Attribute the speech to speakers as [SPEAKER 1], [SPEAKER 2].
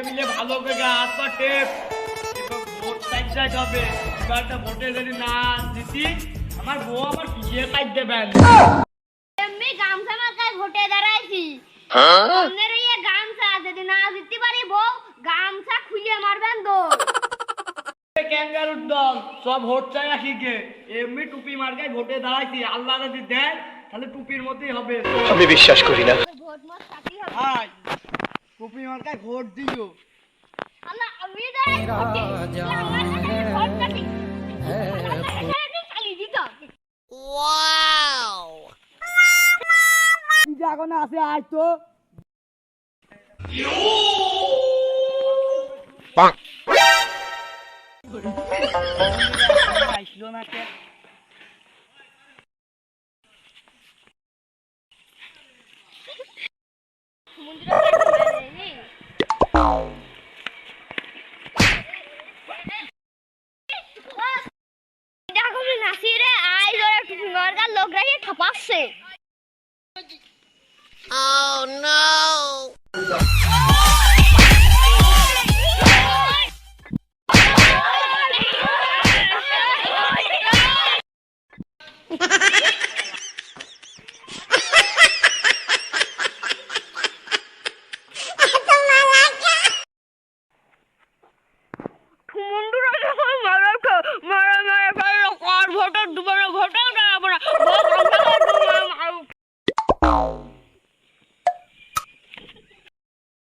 [SPEAKER 1] মিলে ভালো করে হাত পা টেপ ভোট টাইমটা যাবে এবারটা ভোটে যদি না জিতি আমার বউ আমার পিছিয়ে কাট দেবেন
[SPEAKER 2] এমনি গামছা মার্কায় ভোটে দাঁড়াইছি আপনার এই গামছা যদি না জিততে পারি বউ গামছা খুলে মারবেন তো
[SPEAKER 1] ক্যাঙ্গারুর দল সব ভোট চাই আসিকে এমনি টুপি মার্কায় ভোটে দাঁড়াইছি আল্লাহ যদি দেয় তাহলে টুপির মতোই হবে
[SPEAKER 3] আমি বিশ্বাস করি না।
[SPEAKER 2] ভোট মার সাথী হবে
[SPEAKER 1] ভাই টুপি মার্কায় ভোট দিও
[SPEAKER 2] আল্লাহ আমি দাঁড়াইছি আমার সাথে ভোট কাটি চালিয়ে দিত
[SPEAKER 1] কি জাগনা আছে আজ তো আসলো না কে
[SPEAKER 2] Oh no!